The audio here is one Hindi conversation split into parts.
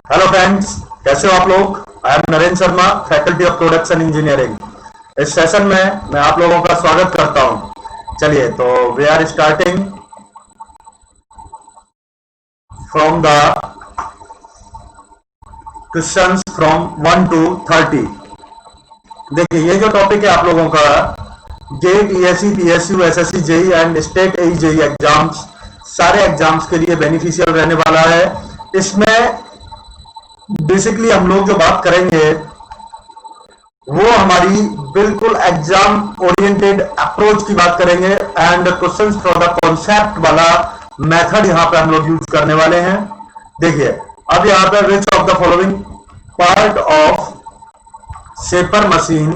हेलो फ्रेंड्स, कैसे हो आप लोग। I am Narendra Sharma, faculty of production engineering. इस सेशन में मैं आप लोगों का स्वागत करता हूं। चलिए, तो we are starting from the questions from 1 to 30। देखिए, ये जो टॉपिक है आप लोगों का GATE, ESC, PSU, SSC, JE and state JE exams, सारे एग्जाम्स के लिए बेनिफिशियल रहने वाला है। इसमें बेसिकली हम लोग जो बात करेंगे वो हमारी बिल्कुल एग्जाम ओरिएंटेड अप्रोच की बात करेंगे and questions for the concept वाला मेथड यहां पे हम लोग यूज करने वाले हैं। देखिए, अब यहां पे which of the following part of shaper machine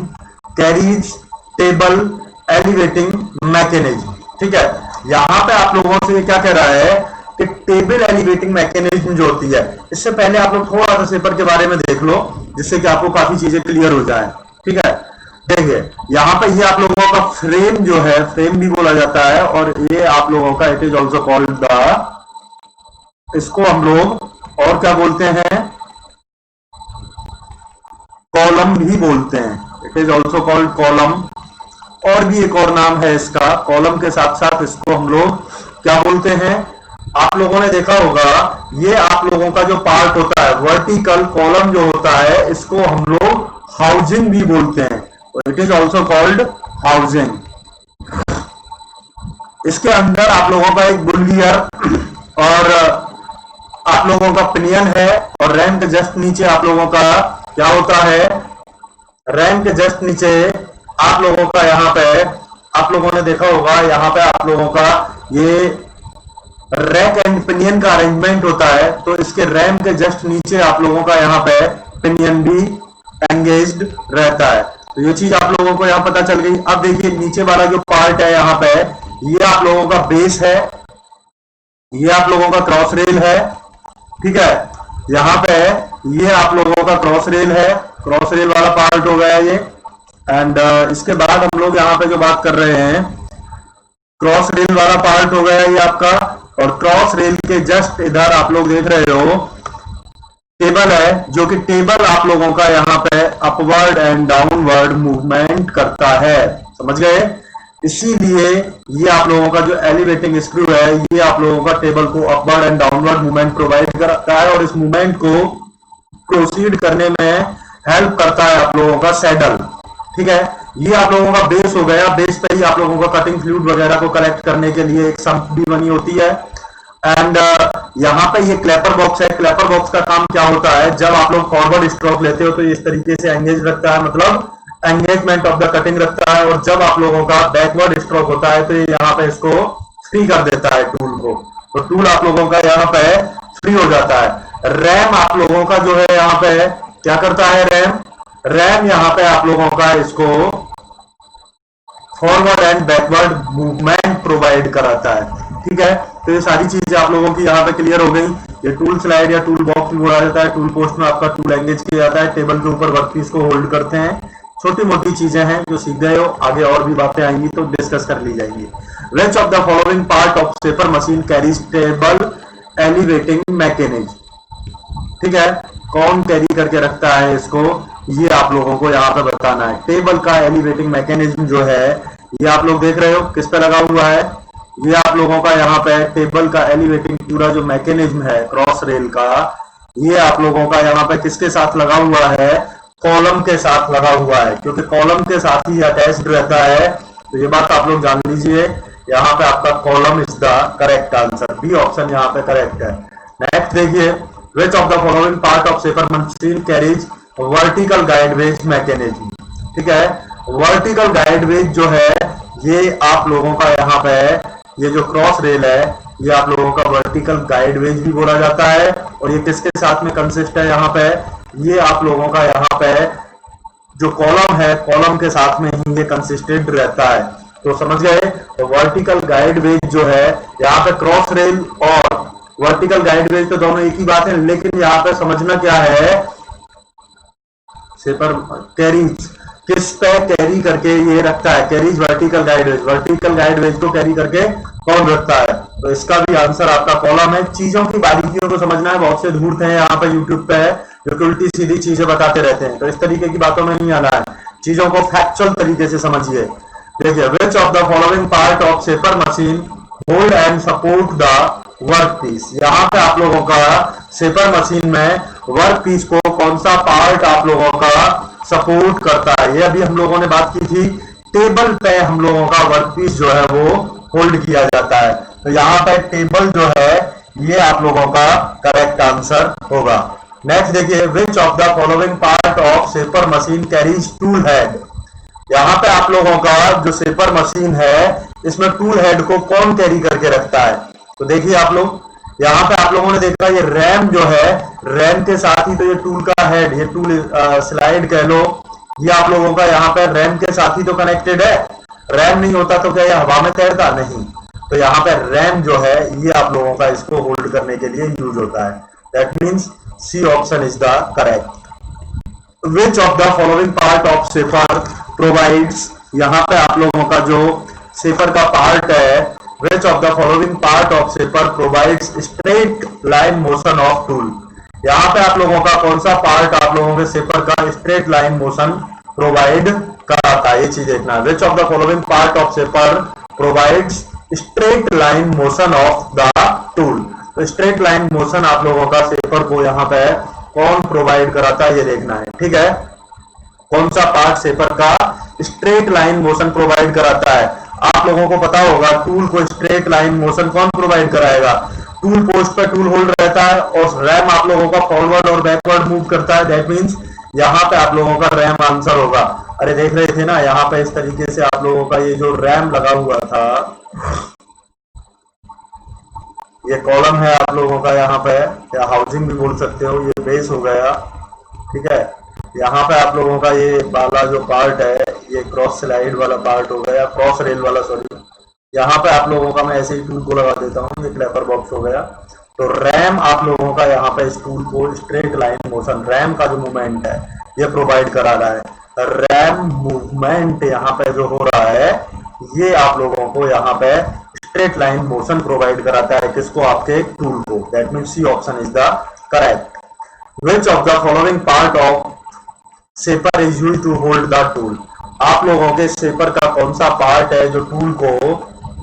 carries table elevating mechanism. ठीक है, यहां पे आप लोगों से क्या कह रहा है कि टेबल एलिवेटिंग मैकेनिज्म जो होती है, इससे पहले आप लोग थोड़ा सा शेपर के बारे में देख लो जिससे कि आपको काफी चीजें क्लियर हो जाए। ठीक है, देखिए यहां पे ये आप लोगों का फ्रेम जो है, फ्रेम भी बोला जाता है, और ये आप लोगों का it is also called the, इसको हम लोग और क्या बोलते हैं, कॉलम भी बोलते हैं। It is also called column, और भी एक और नाम है इसका। कॉलम के साथ साथ इसको हम लोग क्या बोलते हैं, आप लोगों ने देखा होगा, ये आप लोगों का जो पार्ट होता है वर्टिकल कॉलम जो होता है, इसको हम लोग हाउसिंग भी बोलते हैं। It is also called housing. इसके अंदर आप लोगों का एक बुलियर और आप लोगों का पिनियन है, और रैम के जस्ट नीचे आप लोगों का क्या होता है, रैम के जस्ट नीचे आप लोगों का यहाँ पे आप लोगों ने देखा होगा, यहाँ पे आप लोगों का ये रैक एंड पिनियन का अरेंजमेंट होता है। तो इसके रैम के जस्ट नीचे आप लोगों का यहाँ पे पिनियन भी एंगेज्ड रहता है। तो ये चीज आप लोगों को यहाँ पता चल गई। अब देखिए, नीचे वाला जो पार्ट है यहाँ पे, ये आप लोगों का बेस है, ये आप लोगों का क्रॉस रेल है। ठीक है, यहाँ पे ये आप लोगों का क्रॉस रेल है, क्रॉस रेल वाला पार्ट हो गया ये। एंड इसके बाद हम लोग यहाँ पे जो बात कर रहे हैं, क्रॉस रेल वाला पार्ट हो गया ये आपका, और क्रॉस रेल के जस्ट इधर आप लोग देख रहे हो टेबल है, जो कि टेबल आप लोगों का यहाँ पे अपवर्ड एंड डाउनवर्ड मूवमेंट करता है। समझ गए? इसीलिए ये आप लोगों का जो एलिवेटिंग स्क्रू है, ये आप लोगों का टेबल को upward and downward movement provide करता है, और इस मूवमेंट को प्रोसीड करने में हेल्प करता है आप लोगों का सैडल। ठीक है, ये आप लोगों का बेस हो गया। बेस पे ही आप लोगों का कटिंग फ्लूइड वगैरह को कलेक्ट करने के लिए एक सम्प भी बनी होती है। एंड यहाँ पे ये क्लैपर बॉक्स है। क्लैपर बॉक्स का काम क्या होता है, जब आप लोग फॉरवर्ड स्ट्रोक लेते हो तो इस तरीके से एंगेज रखता है, मतलब एंगेजमेंट ऑफ द कटिंग रखता है, और जब आप लोगों का बैकवर्ड स्ट्रोक होता है तो ये यहाँ पे इसको फ्री कर देता है टूल को। तो टूल आप लोगों का यहाँ पे फ्री हो जाता है। रैम आप लोगों का जो है यहाँ पे क्या करता है, रैम यहाँ पे आप लोगों का इसको forward and backward movement provide कराता है। ठीक है, तो ये सारी चीजें आप लोगों की यहाँ पे क्लियर हो गई। ये टूल स्लाइड या टूल बॉक्स भी बोला जाता है। टूल पोस्ट में आपका टूल एंगेज किया जाता है, टेबल के ऊपर वर्कपीस को होल्ड करते हैं। छोटी मोटी चीजें हैं जो सीख गए हो, आगे और भी बातें आएंगी तो डिस्कस कर ली जाएंगी। विच of the following part of shaper machine carries table elevating mechanism. ठीक है, कौन कैरी करके रखता है इसको, ये आप लोगों को यहाँ पे बताना है। टेबल का एलिवेटिंग मैकेनिज्म जो है, ये आप लोग देख रहे हो किस पे लगा हुआ है, ये आप लोगों का यहाँ पे टेबल का एलिवेटिंग पूरा जो मैकेनिज्म है क्रॉस रेल का, ये आप लोगों का यहाँ पे किसके साथ लगा हुआ है, कॉलम के साथ लगा हुआ है, क्योंकि कॉलम के साथ ही अटैच्ड रहता है। तो ये बात आप लोग जान लीजिए, यहाँ पे आपका column is the correct answer, B option यहाँ पे करेक्ट है। नेक्स्ट देखिए, which of the following part of shaper machine carriage vertical guideways mechanism. ठीक है, वर्टिकल गाइडवेज जो है, ये आप लोगों का यहाँ पे ये जो क्रॉस रेल है, ये आप लोगों का वर्टिकल गाइडवेज भी बोला जाता है। और ये किसके साथ में कंसिस्ट है, यहाँ पे ये आप लोगों का यहाँ पे जो कॉलम है, कॉलम के साथ में ही ये कंसिस्टेंट रहता है। तो समझ गए? तो वर्टिकल गाइडवेज जो है, यहाँ पे क्रॉस रेल और वर्टिकल गाइडवेज तो दोनों एक ही बात है, लेकिन यहाँ पे समझना क्या है, शेपर कैरीज किस पे कैरी करके ये रखता है? कैरीज वर्टिकल गाइडवेज, वर्टिकल गाइडवेज को कैरी करके कौन रखता है? तो इसका भी आंसर आपका कॉलम है। चीजों की बारीकियों को समझना है, बहुत से धूर्त हैं यहाँ पे यूट्यूब पे है जो कि उल्टी सीधी चीजें बताते रहते हैं, तो इस तरीके की बातों में नहीं आना है, चीजों को फैक्चुअल तरीके से समझिए। देखिए, which of the following part of shaper machine hold and support the work piece. यहाँ पे आप लोगों का शेपर मशीन में वर्क पीस को कौन सा पार्ट आप लोगों का सपोर्ट करता है? ये अभी हम लोगों ने बात की थी, टेबल पे हम लोगों का वर्क पीस जो है वो होल्ड किया जाता है। तो यहाँ पे टेबल जो है ये आप लोगों का करेक्ट आंसर होगा। नेक्स्ट देखिए, which of the following part of shaper machine carries tool head. यहाँ पे आप लोगों का जो शेपर मशीन है इसमें टूल हेड को कौन कैरी करके रखता है? तो देखिए आप लोग, यहाँ पे आप लोगों ने देखा ये रैम जो है, रैम के साथ ही तो ये टूल का हेड, ये टूल स्लाइड कह लो, ये आप लोगों का यहाँ पे रैम के साथ ही तो कनेक्टेड है। रैम नहीं होता तो क्या ये हवा में तैरता? नहीं। तो यहाँ पे रैम जो है ये आप लोगों का इसको होल्ड करने के लिए यूज होता है। That means C option is the correct. Which of the following part of shaper provides, यहाँ पे आप लोगों का जो शेपर का पार्ट है, which of the following part of shaper provides straight line motion of tool. यहाँ पे आप लोगों का कौन सा पार्ट आप लोगों के शेपर का स्ट्रेट लाइन मोशन प्रोवाइड कराता है? ये चीज देखना है। Which of the following part of shaper provides straight line motion of the tool. तो स्ट्रेट लाइन मोशन आप लोगों का शेपर को यहाँ पे कौन प्रोवाइड कराता है ये देखना है, ठीक है। कौन सा पार्ट शेपर का स्ट्रेट लाइन मोशन प्रोवाइड कराता है? आप लोगों को पता होगा टूल को स्ट्रेट लाइन मोशन कौन प्रोवाइड कराएगा? टूल पोस्ट पर टूल होल्ड रहता है और रैम आप लोगों का फॉरवर्ड और बैकवर्ड मूव करता है। दैट मींस यहाँ पे आप लोगों का रैम आंसर होगा। अरे देख रहे थे ना, यहाँ पे इस तरीके से आप लोगों का ये जो रैम लगा हुआ था, ये कॉलम है आप लोगों का, यहाँ पे या हाउसिंग भी बोल सकते हो, ये बेस हो गया, ठीक है। यहाँ पे आप लोगों का ये वाला जो पार्ट है ये क्रॉस स्लाइड वाला पार्ट हो गया, क्रॉस रेल वाला, सॉरी। यहाँ पे आप लोगों का मैं ऐसे ही टूल को लगा देता हूँ, ये क्लैपर बॉक्स हो गया। तो रैम आप लोगों का यहाँ पे इस टूल को स्ट्रेट लाइन मोशन, रैम का जो मूवमेंट है ये प्रोवाइड करा रहा है। रैम मूवमेंट यहाँ पे जो हो रहा है ये आप लोगों को यहाँ पे स्ट्रेट लाइन मोशन प्रोवाइड कराता है, किसको? आपके टूल को। That means C option is the correct. Which of the following part of shaper is used to hold the tool. आप लोगों के शेपर का कौन सा पार्ट है जो टूल को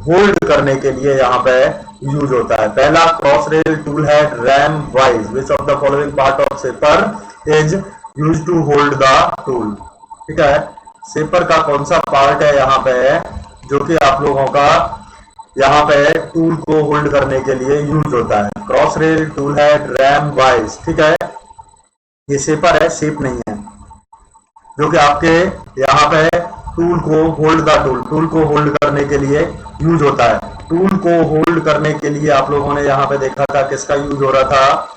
होल्ड करने के लिए यहाँ पे यूज होता है? पहला cross rail, tool head, ram, vice. Which of the following part of shaper is used to hold the tool, ठीक है। शेपर का कौन सा पार्ट है यहाँ पे जो कि आप लोगों का यहाँ पे टूल को होल्ड करने के लिए यूज होता है? Cross rail, tool head, ram, wise, ठीक है। ये शेपर है, शेप नहीं है, जो कि आपके यहाँ पे टूल को होल्ड द टूल, टूल को होल्ड करने के लिए यूज होता है। टूल को होल्ड करने के लिए आप लोगों ने यहाँ पे देखा था किसका यूज हो रहा था?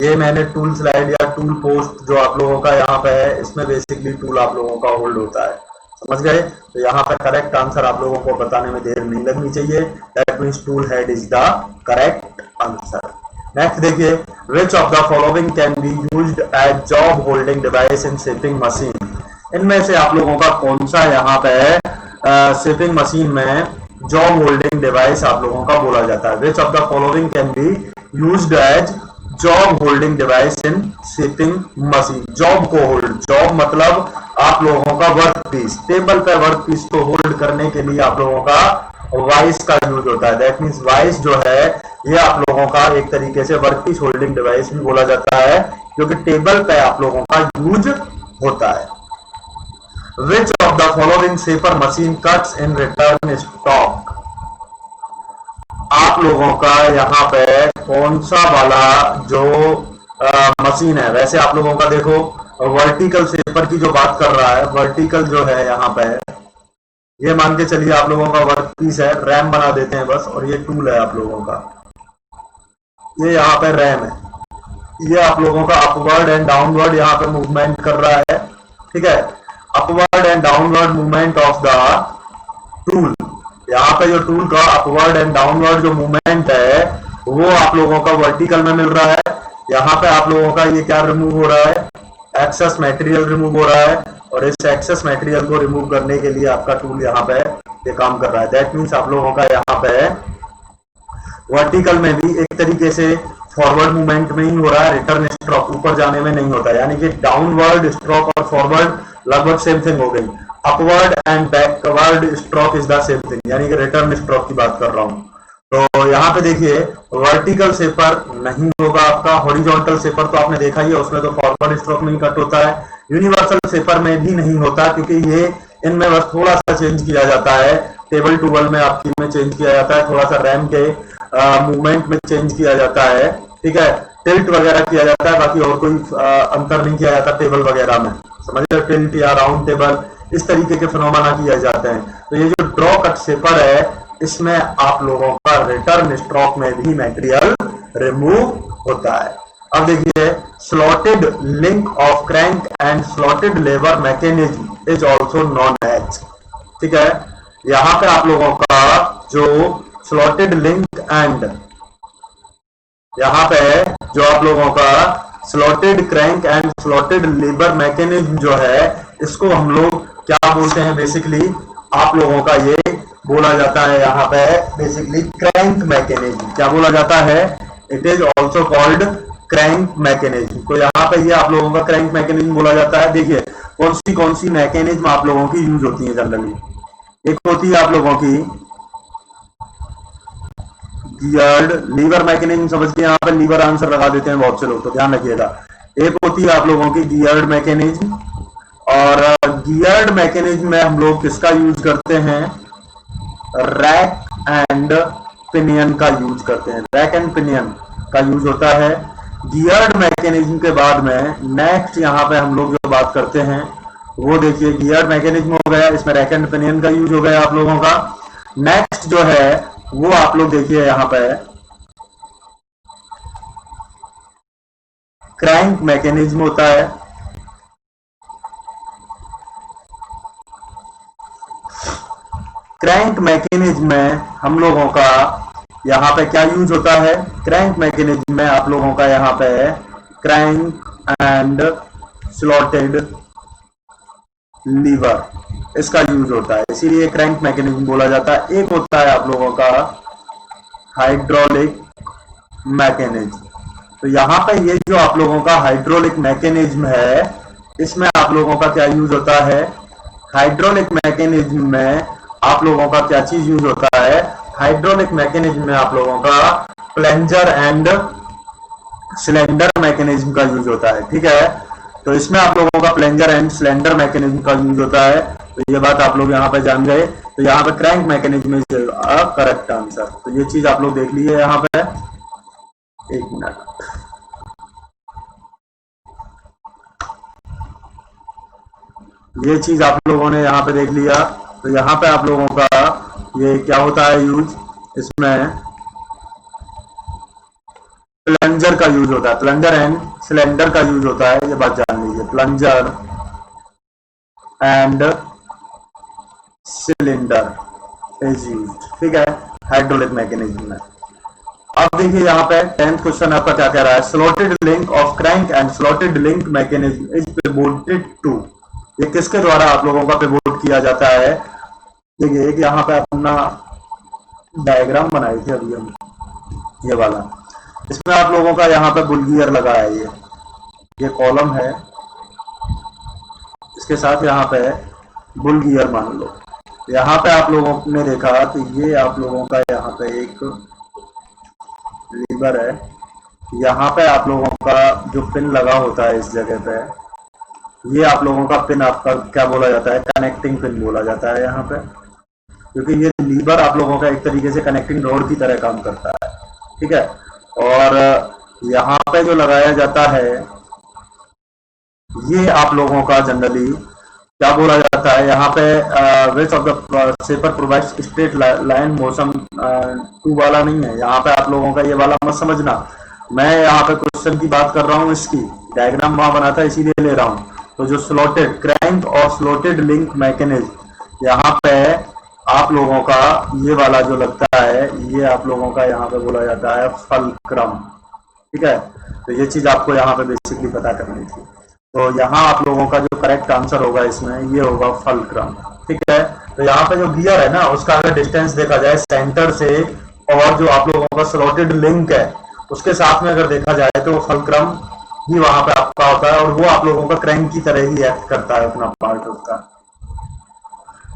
ये मैंने टूल स्लाइड या टूल पोस्ट जो आप लोगों का यहाँ पे है, इसमें बेसिकली टूल आप लोगों का होल्ड होता है, समझ गए। तो यहाँ पे करेक्ट आंसर आप लोगों को बताने में देर नहीं लगनी चाहिए। That means tool head is the correct answer. Next देखिए, which of the following can be used as job holding device in shaping machine. इनमें से आप लोगों का कौन सा यहाँ पे शेपिंग मशीन में जॉब होल्डिंग डिवाइस आप लोगों का बोला जाता है? Which of the following can be used as job holding device in shaping machine. Job को होल्ड, जॉब मतलब आप लोगों का वर्क पीस, टेबल पे वर्क पीस को होल्ड करने के लिए आप लोगों का वाइस का यूज होता है। दैट मीन्स वाइस जो है ये आप लोगों का एक तरीके से वर्क पीस होल्डिंग डिवाइस भी बोला जाता है, क्योंकि टेबल पे आप लोगों का यूज होता है। Which of the following shaper machine cuts in return stock? आप लोगों का यहाँ पे कौन सा वाला जो मशीन है? वैसे आप लोगों का देखो वर्टिकल शेपर की जो बात कर रहा है, वर्टिकल जो है यहाँ पे ये मान के चलिए आप लोगों का वर्क पीस है, रैम बना देते हैं बस, और ये टूल है आप लोगों का, ये यहाँ पे रैम है, ये आप लोगों का अपवर्ड एंड डाउनवर्ड यहाँ पे मूवमेंट कर रहा है, ठीक है। Upward and downward movement of the tool, यहाँ पे जो टूल का अपवर्ड एंड डाउनवर्ड जो मूवमेंट है वो आप लोगों का वर्टिकल में मिल रहा है। यहाँ पे आप लोगों का ये क्या रिमूव हो रहा है? एक्सेस मटेरियल रिमूव हो रहा है, और इस एक्सेस मटेरियल को रिमूव करने के लिए आपका टूल यहाँ पे ये काम कर रहा है। दैट मीन्स आप लोगों का यहाँ पे वर्टिकल में भी एक तरीके से फॉरवर्ड मूवमेंट में ही हो रहा है, रिटर्न स्ट्रोक ऊपर जाने में नहीं होता, यानी कि डाउनवर्ड स्ट्रोक और फॉरवर्ड लगभग सेम थिंग हो गई। Upward and backward stroke is the same thing, यानी कि रिटर्न स्ट्रोक की बात कर रहा हूं। तो यहाँ पे देखिए वर्टिकल सेपर नहीं होगा आपका, हॉरिजॉन्टल सेपर तो आपने देखा ही है, उसमें तो फॉरवर्ड स्ट्रोक में ही कट होता है। यूनिवर्सल सेपर में भी नहीं होता, क्योंकि ये इनमें बस थोड़ा सा चेंज किया जाता है, टेबल टूबल में आपकी में चेंज किया जाता है, थोड़ा सा रैम के मूवमेंट में चेंज किया जाता है, ठीक है, टिल्ट वगैरह किया जाता है, बाकी और कोई अंतर नहीं किया जाता टेबल वगैरह में, समझ रहे, टिल्ट या राउंड टेबल इस तरीके के फिनोमेना किए जाते हैं। तो ये जो ड्रॉ कट सेपर है, इसमें आप लोगों का रिटर्न स्ट्रोक में भी मटेरियल रिमूव होता है। अब देखिए slotted link of crank and slotted lever mechanism is also known as, ठीक है, यहां पे आप लोगों का जो स्लॉटेड लिंक एंड यहां पे जो आप लोगों का slotted crank and slotted lever mechanism जो है, इसको हम लोग क्या बोलते हैं, बेसिकली आप लोगों का ये बोला जाता है यहाँ पे बेसिकली क्रैंक मैकेनिज्म। क्या बोला जाता है? It is also called crank mechanism. तो यहाँ पे ये आप लोगों का क्रैंक मैकेनिज्म बोला जाता है। देखिए कौन सी मैकेनिज्म आप लोगों की यूज होती है जनरली। एक होती है आप लोगों की गियर्ड लीवर मैकेनिज्म, समझ के यहाँ पे लीवर आंसर लगा देते हैं बहुत से लोग, तो ध्यान रखिएगा। एक होती है आप लोगों की गियर्ड मैकेनिज्म, और गियर्ड मैकेनिज्म में हम लोग किसका यूज करते हैं? रैक एंड पिनियन का यूज करते हैं। रैक एंड पिनियन का यूज होता है। गियर्ड मैकेनिज्म के बाद में नेक्स्ट यहाँ पे हम लोग जो बात करते हैं वो देखिए गियर्ड मैकेनिज्म हो गया, इसमें रैक एंड पिनियन का यूज हो गया आप लोगों का। नेक्स्ट जो है वो आप लोग देखिए यहाँ पे क्रैंक मैकेनिज्म होता है। क्रैंक मैकेनिज्म में हम लोगों का यहाँ पे क्या यूज होता है? क्रैंक मैकेनिज्म में आप लोगों का यहाँ पे क्रैंक एंड स्लॉटेड लीवर, इसका यूज होता है, इसीलिए क्रैंक मैकेनिज्म बोला जाता है। एक होता है आप लोगों का हाइड्रोलिक मैकेनिज्म। तो यहाँ पे ये जो आप लोगों का हाइड्रोलिक मैकेनिज्म है, इसमें आप लोगों का क्या यूज होता है? हाइड्रोलिक मैकेनिज्म में आप लोगों का क्या चीज यूज होता है? हाइड्रोलिक मैकेनिज्म में आप लोगों का प्लंजर एंड सिलेंडर मैकेनिज्म का यूज होता है, ठीक है। तो इसमें आप लोगों का प्लंजर एंड सिलेंडर मैकेनिज्म का यूज होता है। तो ये बात आप लोग यहाँ पे जान गए। तो यहाँ पे crank mechanism is correct answer. तो ये चीज आप लोग देख लीजिए यहाँ पे। एक मिनट, ये चीज आप लोगों ने यहाँ पे देख लिया। तो यहाँ पे आप लोगों का ये क्या होता है यूज? इसमें प्लंजर का यूज होता है, प्लंजर एंड सिलेंडर का यूज होता है, ये बात जान लीजिए। Plunger and cylinder is use, ठीक है, हाइड्रोलिक मैकेनिज्म में। अब देखिए यहाँ पे 10th क्वेश्चन आपका क्या कह रहा है? Slotted link of crank and slotted link mechanism is pivoted to. ये किसके द्वारा आप लोगों का पिवोट किया जाता है? देखिए एक यहाँ पे अपना डायग्राम बनाए थे अभी हम, ये वाला, इसमें आप लोगों का यहाँ पे बुल गियर लगा है। ये कॉलम है, इसके साथ यहाँ पे बुल गियर मान लो। यहाँ पे आप लोगों ने देखा तो ये आप लोगों का यहाँ पे एक लीवर है। यहाँ पे आप लोगों का जो पिन लगा होता है इस जगह पे, ये आप लोगों का पिन आपका क्या बोला जाता है? कनेक्टिंग पिन बोला जाता है यहाँ पे, क्योंकि ये लीवर आप लोगों का एक तरीके से कनेक्टिंग रोड की तरह काम करता है, ठीक है। और यहाँ पे जो लगाया जाता है ये आप लोगों का जनरली क्या बोला जाता है? यहाँ पे which of the shaper provides straight line motion to वाला नहीं है यहाँ पे, आप लोगों का ये वाला मत समझना। मैं यहाँ पे क्वेश्चन की बात कर रहा हूँ, इसकी डायग्राम वहां बना था इसीलिए ले रहा हूँ। तो जो स्लॉटेड क्रैंक और स्लॉटेड लिंक मैकेनिज्म यहाँ पे आप लोगों का ये वाला जो लगता है, ये आप लोगों का यहाँ पे बोला जाता है फलक्रम, ठीक है। तो ये चीज आपको यहाँ पे बेसिकली पता करनी थी। तो यहाँ आप लोगों का जो करेक्ट आंसर होगा इसमें ये होगा फलक्रम। ठीक है, तो यहाँ पे जो गियर है ना उसका अगर डिस्टेंस देखा जाए सेंटर से और जो आप लोगों का स्लॉटेड लिंक है उसके साथ में अगर देखा जाए तो फलक्रम ही वहां पे आपका होता है और वो आप लोगों का क्रैंक की तरह ही एक्ट करता है अपना पार्ट उसका।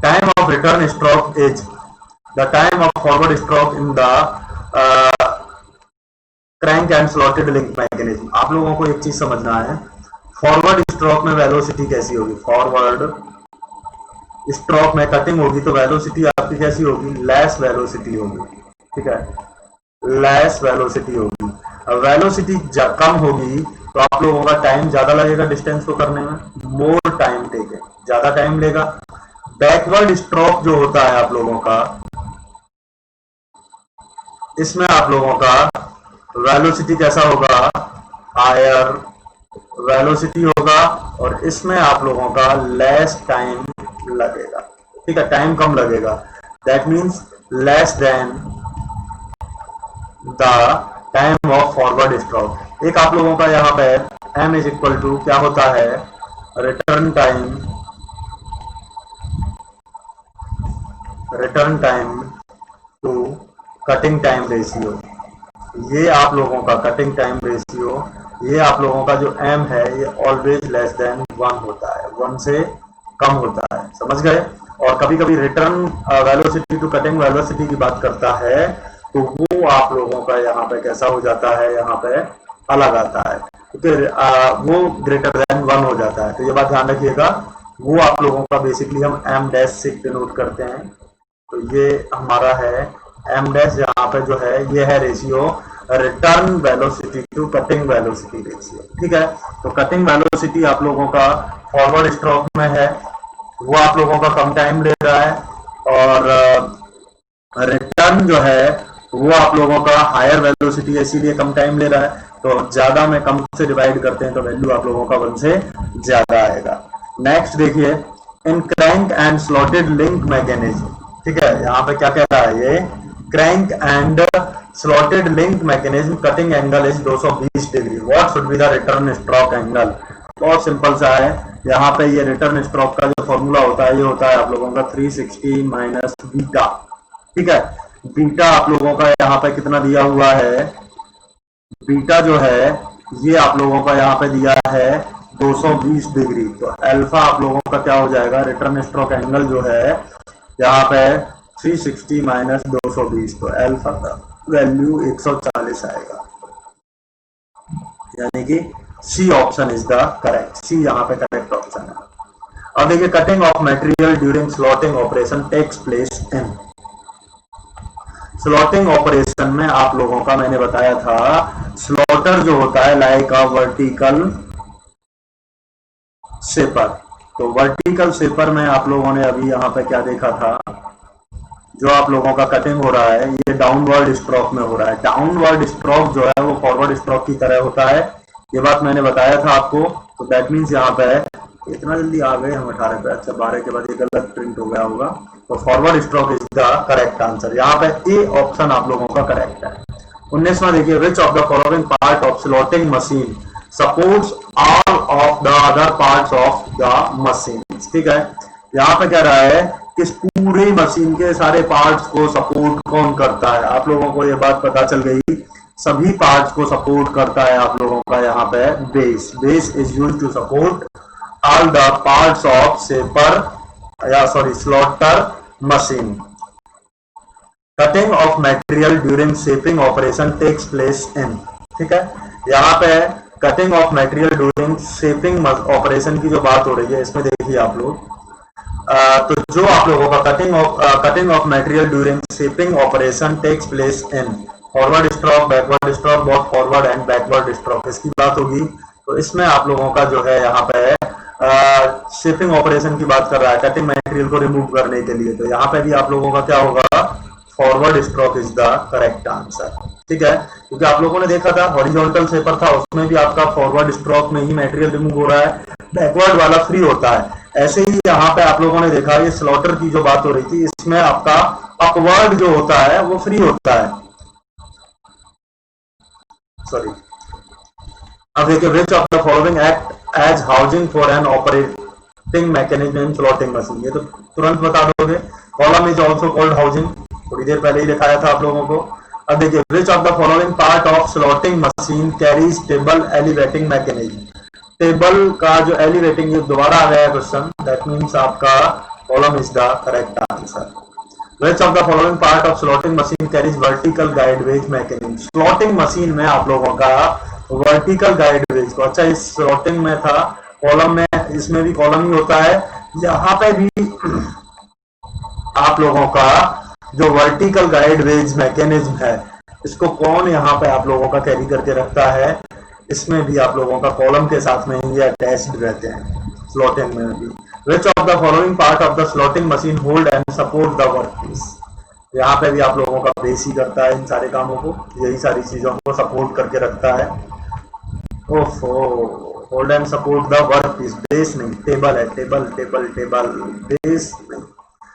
Time of return stroke is the time of forward stroke in the crank and slotted link mechanism. आप लोगों को एक चीज समझना है, फॉरवर्ड स्ट्रोक में वेलोसिटी कैसी होगी, फॉरवर्ड स्ट्रोक में कटिंग होगी तो वेलोसिटी आपकी कैसी होगी, लेस वेलोसिटी होगी। ठीक है, लेस वेलोसिटी होगी। वेलोसिटी कम होगी तो आप लोगों का टाइम ज्यादा लगेगा डिस्टेंस को करने में, मोर टाइम टेके, ज्यादा टाइम लेगा। बैकवर्ड स्ट्रोक जो होता है आप लोगों का, इसमें आप लोगों का वेलोसिटी कैसा होगा, हायर वेलोसिटी होगा और इसमें आप लोगों का लेस टाइम लगेगा। ठीक है, टाइम कम लगेगा, that means less than the time of forward stroke. एक आप लोगों का यहाँ पे m इज इक्वल टू क्या होता है, return time to cutting time ratio. ये आप लोगों का कटिंग टाइम रेशियो, ये आप लोगों का जो m है ये ऑलवेज लेस देन 1 होता है, 1 से कम होता है, समझ गए। और कभी कभी return velocity to cutting velocity की बात करता है तो वो आप लोगों का यहाँ पे कैसा हो जाता है, यहाँ पे अलग आता है, क्योंकि वो ग्रेटर देन 1 हो जाता है। तो ये बात ध्यान रखिएगा, वो आप लोगों का बेसिकली हम m डैश से डिनोट करते हैं। तो ये हमारा है m डैश, यहाँ पे जो है ये है ratio return velocity to cutting velocity ratio. ठीक है, तो कटिंग वेलोसिटी आप लोगों का फॉरवर्ड स्ट्रोक में है, वो आप लोगों का कम टाइम ले रहा है, और रिटर्न जो है वो आप लोगों का हायर वेलोसिटी है इसीलिए कम टाइम ले रहा है। तो ज्यादा में कम से डिवाइड करते हैं तो वैल्यू आप लोगों का 1 से ज्यादा आएगा। नेक्स्ट देखिए, in crank and slotted link mechanism. ठीक है, यहाँ पे क्या कह रहा है, ये crank and slotted link mechanism cutting angle is 220 degree, what should be the return stroke angle. बहुत सिंपल सा है, यहाँ पे ये रिटर्न स्ट्रोक का जो फॉर्मूला होता है ये होता है आप लोगों का 360 माइनस बीटा। ठीक है, बीटा आप लोगों का यहाँ पे कितना दिया हुआ है, बीटा जो है ये आप लोगों का यहाँ पे दिया है 220 डिग्री। तो अल्फा आप लोगों का क्या हो जाएगा, रिटर्न स्ट्रोक एंगल जो है यहाँ पे 360 माइनस 220, तो अल्फा का वैल्यू 140 आएगा, यानी कि C option is the correct, C यहाँ पे करेक्ट ऑप्शन है। अब देखिए, cutting of material during slotting operation takes place in. Slotting operation में आप लोगों का मैंने बताया था, स्लॉटर जो होता है लाइक अ वर्टिकल शेपर। तो वर्टिकल शेपर में आप लोगों ने अभी यहाँ पे क्या देखा था, जो आप लोगों का कटिंग हो रहा है ये डाउनवर्ड स्ट्रोक में हो रहा है। डाउनवर्ड स्ट्रोक जो है वो फॉरवर्ड स्ट्रोक की तरह होता है, ये बात मैंने बताया था आपको। तो दैट मीन्स यहाँ पे इतना जल्दी आ गए हम 18 पे, अच्छा 12 के बाद ये गलत प्रिंट हो गया होगा। तो forward stroke is the correct answer, यहाँ पे ए ऑप्शन आप लोगों का करेक्ट है। 19वां देखिए, which of the following part of slotting machine supports all of the other parts of the machine. ठीक है, यहाँ पे कह रहा है कि पूरी मशीन के सारे पार्ट्स को सपोर्ट कौन करता है। आप लोगों को ये बात पता चल गई, सभी पार्ट्स को सपोर्ट करता है आप लोगों का यहाँ पे base. Base is used to support all the parts of shaper slotter machine. Cutting of material during shaping operation takes place in. ठीक है, यहाँ पे cutting of material during shaping operation की जो बात हो रही है, इसमें देखिए आप लोग, तो जो आप लोगों का cutting of material during shaping operation takes place in forward stroke, backward stroke, both forward and backward stroke, इसकी बात होगी। तो इसमें आप लोगों का जो है यहाँ पे शेपिंग ऑपरेशन की बात कर रहा है, कटिंग मटेरियल को रिमूव करने के लिए। तो यहाँ पे भी आप लोगों का क्या होगा, forward stroke is the correct answer. ठीक है, क्योंकि आप लोगों ने देखा था हॉरिजॉन्टल शेपर था, उसमें भी आपका फॉरवर्ड स्ट्रोक में ही मटेरियल रिमूव हो रहा है, बैकवर्ड वाला फ्री होता है। ऐसे ही यहाँ पे आप लोगों ने देखा, ये स्लॉटर की जो बात हो रही थी, इसमें आपका अपवर्ड जो होता है वो फ्री होता है। सॉरी, अब देखिए, which of the following act as housing for an operating mechanism in slotting machine, ये तो तुरंत बता दोगे। Column is also called housing, थोड़ी देर पहले ही दिखाया था आप लोगों को। अब देखिए, which of the following part of slotting machine carries table elevating mechanism, table का जो एलिवेटिंग, ये दोबारा आ गया क्वेश्चन, दैट मीन्स आपका column is the correct answer. Which of the following part of slotting machine carries vertical guide wage mechanism? Slotting machine में आप लोगों का vertical guide wage को, अच्छा इस slotting में था, कॉलम में, इसमें भी कॉलम ही होता है, यहाँ पे भी आप लोगों का जो vertical guide wage mechanism है, इसको कौन यहाँ पे आप लोगों का कैरी करके रखता है, इसमें भी आप लोगों का कॉलम के साथ में ये अटैच्ड रहते हैं, स्लॉटिंग में भी। Which of the following part of the slotting machine hold and support the workpiece? यहाँ पे भी आप लोगों का बेस ही करता है इन सारे कामों को, यही सारी चीजों को सपोर्ट करके रखता है। ओफो, hold and support the workpiece, base नहीं, टेबल है, टेबल टेबल टेबल, बेस नहीं।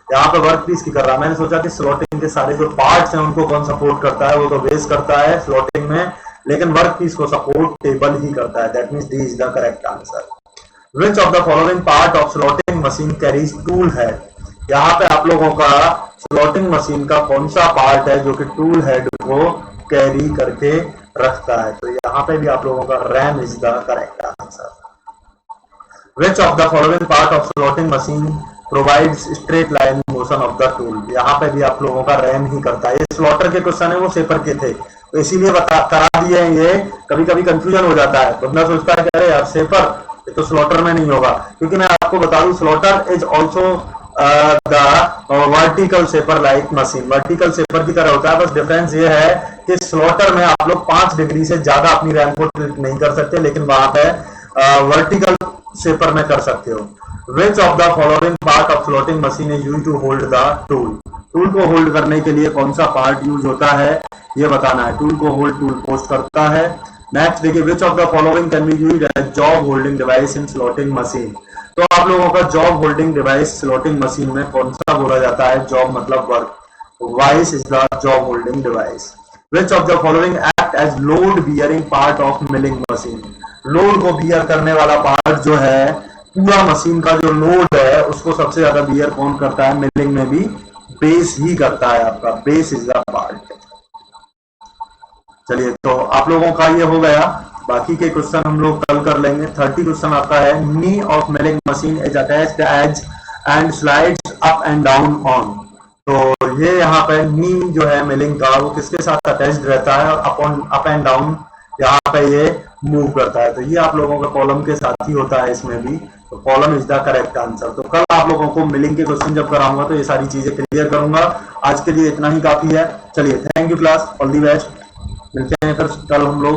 यहाँ पे वर्कपीस की कर रहा है, मैंने सोचा कि स्लॉटिंग के सारे जो पार्ट्स हैं उनको कौन सपोर्ट करता है, वो तो बेस करता है स्लॉटिंग में, लेकिन वर्कपीस को सपोर्ट टेबल ही करता है। That means D is the correct answer. Which of the following part of slotting machine carries tool head? यहाँ पे आप लोगों का स्लॉटिंग मशीन का कौन सा पार्ट है जो कि टूल हेड को कैरी करके रखता है, तो यहाँ पे भी आप लोगों का RAM is the correct answer. Which of the following part of slotting machine provides straight line motion of the tool? यहाँ पे भी आप लोगों का रैम ही करता है। ये स्लॉटर के क्वेश्चन है, वो सेपर के थे, तो इसीलिए करा दिए हैं। ये कभी कभी कंफ्यूजन हो जाता है, बंदा सोचता है कि अरे यार सेपर तो स्लॉटर में नहीं होगा, क्योंकि मैं आपको बता दूं slaughter is also the vertical shaper like machine, vertical shaper की तरह होता है। बस डिफरेंस ये है कि स्लॉटर में आप लोग 5 डिग्री से ज्यादा अपनी रैम को टिल्ट नहीं कर सकते, लेकिन वहां पे वर्टिकल सेपर में कर सकते हो। Which of the following part of slotting machine is used to hold the tool? Tool को होल्ड करने के लिए कौन सा पार्ट यूज होता है, ये बताना है। टूल को होल्ड टूल पोस्ट करता है। नेक्स्ट देखिए, which of the following can be used as job holding device in slotting machine? तो आप लोगों का job holding device slotting machine में कौन सा बोला जाता है? जॉब मतलब work, vice is the job holding device. Which of the following act as load bearing part of milling machine? Load को बियर करने वाला पार्ट जो है, पूरा मशीन का जो लोड है उसको सबसे ज्यादा बियर कौन करता है? मिलिंग में भी बेस ही करता है, आपका बेस इज द पार्ट। चलिए, तो आप लोगों का ये हो गया, बाकी के क्वेश्चन हम लोग कल कर लेंगे। 30 क्वेश्चन आता है, knee of milling machine is attached as and slides up and down on. तो ये यहाँ पे नी जो है मिलिंग का, वो किसके साथ अटैच्ड रहता है और अप एंड डाउन यहाँ पे ये मूव करता है, तो ये आप लोगों का कॉलम के साथ ही होता है इसमें भी, तो column is the correct answer. तो कल आप लोगों को मिलिंग के क्वेश्चन जब कराऊंगा तो ये सारी चीजें क्लियर करूंगा। आज के लिए इतना ही काफी है। चलिए, thank you class, all the best, मिलते हैं फिर कल हम लोग।